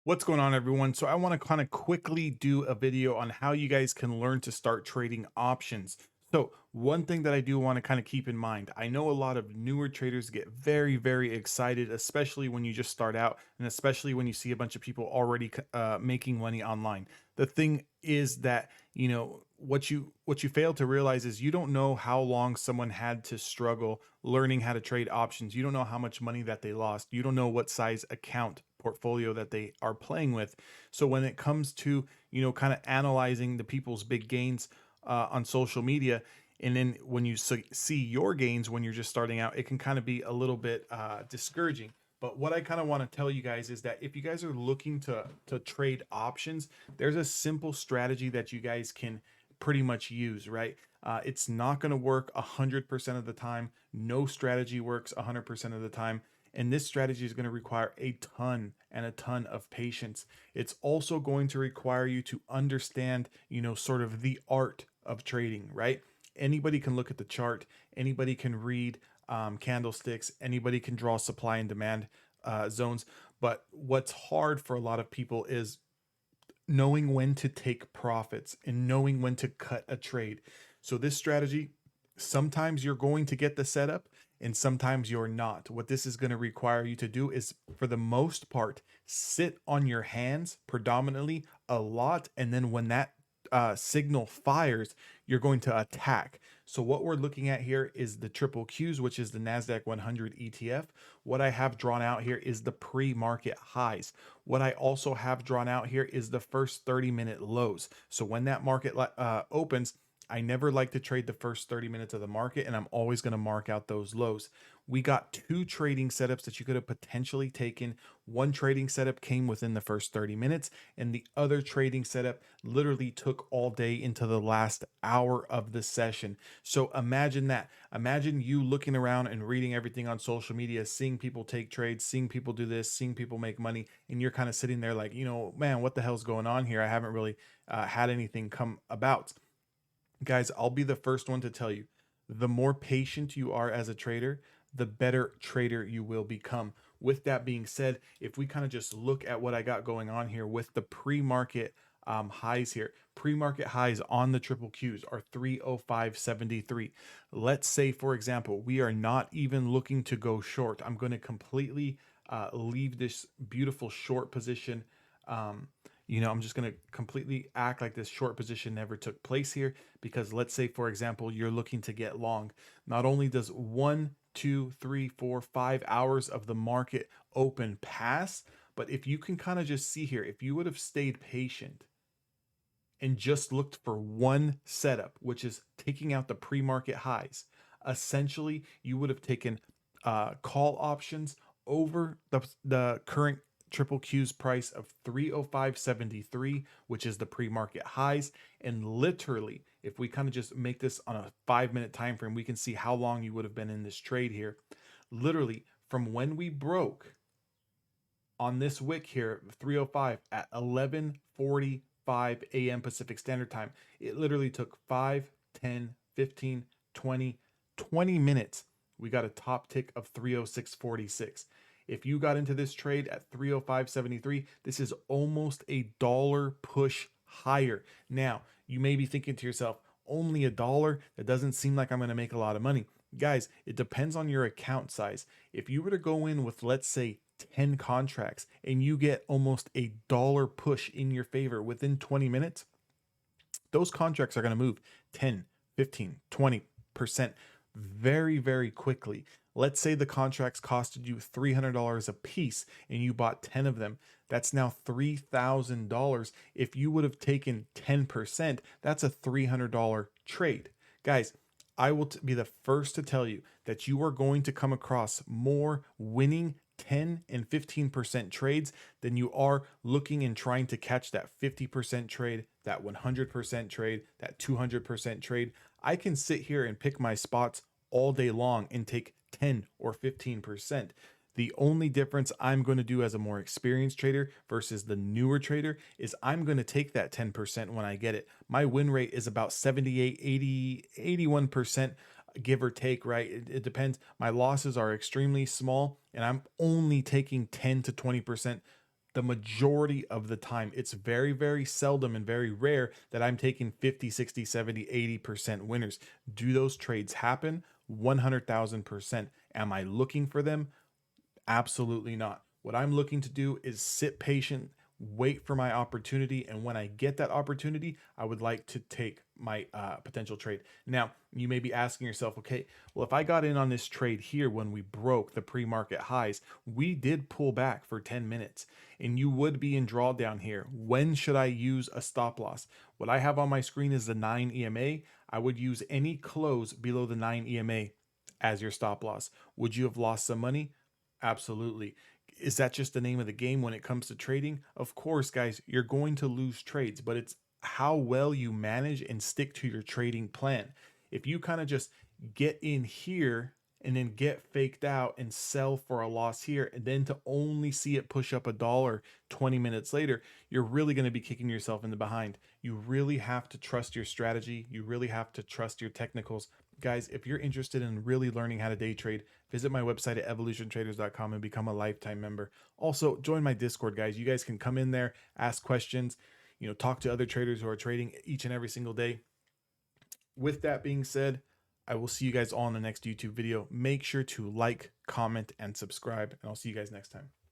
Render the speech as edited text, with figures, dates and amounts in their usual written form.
What's going on, everyone? So I want to kind of quickly do a video on how you guys can learn to start trading options. So one thing that I do want to kind of keep in mind, I know a lot of newer traders get very, very excited, especially when you just start out, and especially when you see a bunch of people already making money online. The thing is that what you fail to realize is you don't know how long someone had to struggle learning how to trade options. You don't know how much money that they lost. You don't know what size account portfolio that they are playing with. So when it comes to, kind of analyzing the people's big gains on social media, and then when you see your gains when you're just starting out, it can kind of be a little bit discouraging. But what I kind of want to tell you guys is that if you guys are looking to trade options, there's a simple strategy that you guys can pretty much use, right? It's not going to work 100% of the time. No strategy works 100% of the time. And this strategy is going to require a ton and a ton of patience. It's also going to require you to understand, sort of the art of trading, right? Anybody can look at the chart, anybody can read candlesticks, anybody can draw supply and demand zones. But what's hard for a lot of people is knowing when to take profits and knowing when to cut a trade. So this strategy, sometimes you're going to get the setup and sometimes you're not. What this is going to require you to do is, for the most part, sit on your hands predominantly a lot, and then when that signal fires, you're going to attack. So what we're looking at here is the triple Qs, which is the Nasdaq 100 ETF. What I have drawn out here is the pre-market highs. What I also have drawn out here is the first 30-minute lows. So when that market opens, I never like to trade the first 30 minutes of the market, and I'm always going to mark out those lows. We got two trading setups that you could have potentially taken. One trading setup came within the first 30 minutes, and the other trading setup literally took all day into the last hour of the session. So imagine that. Imagine you looking around and reading everything on social media, seeing people take trades, seeing people do this, seeing people make money, and you're kind of sitting there like, man, what the hell's going on here? I haven't really had anything come about. Guys, I'll be the first one to tell you, the more patient you are as a trader, the better trader you will become. With that being said, if we kind of just look at what I got going on here with the pre-market highs here, pre-market highs on the triple Qs are 305.73. Let's say, for example, we are not even looking to go short. I'm going to completely leave this beautiful short position. I'm just going to completely act like this short position never took place here, because let's say, for example, you're looking to get long. Not only does 1, 2, 3, 4, 5 hours of the market open pass, but if you can kind of just see here, if you would have stayed patient and just looked for one setup, which is taking out the pre-market highs, essentially you would have taken call options over the current triple Q's price of 305.73, which is the pre-market highs. And literally, if we kind of just make this on a 5 minute time frame, we can see how long you would have been in this trade here. Literally, from when we broke on this wick here, 305 at 11:45 a.m. Pacific Standard Time, it literally took 5, 10, 15, 20 minutes. We got a top tick of 306.46. If you got into this trade at 305.73, this is almost a dollar push higher. Now, you may be thinking to yourself, only a dollar? That doesn't seem like I'm going to make a lot of money. Guys, it depends on your account size. If you were to go in with, let's say, 10 contracts and you get almost a dollar push in your favor within 20 minutes, those contracts are going to move 10, 15, 20% very, very quickly. Let's say the contracts costed you $300 a piece and you bought 10 of them. That's now $3,000. If you would have taken 10%, that's a $300 trade. Guys, I will be the first to tell you that you are going to come across more winning 10 and 15% trades than you are looking and trying to catch that 50% trade, that 100% trade, that 200% trade. I can sit here and pick my spots all day long and take 10 or 15%. The only difference I'm going to do as a more experienced trader versus the newer trader is I'm going to take that 10% when I get it. My win rate is about 78, 80, 81%, give or take, right? It depends. My losses are extremely small and I'm only taking 10 to 20% the majority of the time. It's very, very seldom and very rare that I'm taking 50, 60, 70, 80% winners. Do those trades happen? 100,000%. Am I looking for them? Absolutely not. What I'm looking to do is sit patient, wait for my opportunity, and when I get that opportunity, I would like to take my potential trade. Now, you may be asking yourself, okay, well, if I got in on this trade here when we broke the pre-market highs, we did pull back for 10 minutes, and you would be in drawdown here. When should I use a stop loss? What I have on my screen is the 9 EMA. I would use any close below the 9 EMA as your stop loss. Would you have lost some money? Absolutely. Is that just the name of the game when it comes to trading? Of course, guys, you're going to lose trades, but it's how well you manage and stick to your trading plan. If you kind of just get in here and then get faked out and sell for a loss here, and then to only see it push up a dollar 20 minutes later, you're really going to be kicking yourself in the behind. You really have to trust your strategy. You really have to trust your technicals. Guys, if you're interested in really learning how to day trade, visit my website at evolutiontraders.com and become a lifetime member. Also, join my Discord, guys. You guys can come in there, ask questions, talk to other traders who are trading each and every single day. With that being said, I will see you guys all in the next YouTube video. Make sure to like, comment, and subscribe, and I'll see you guys next time.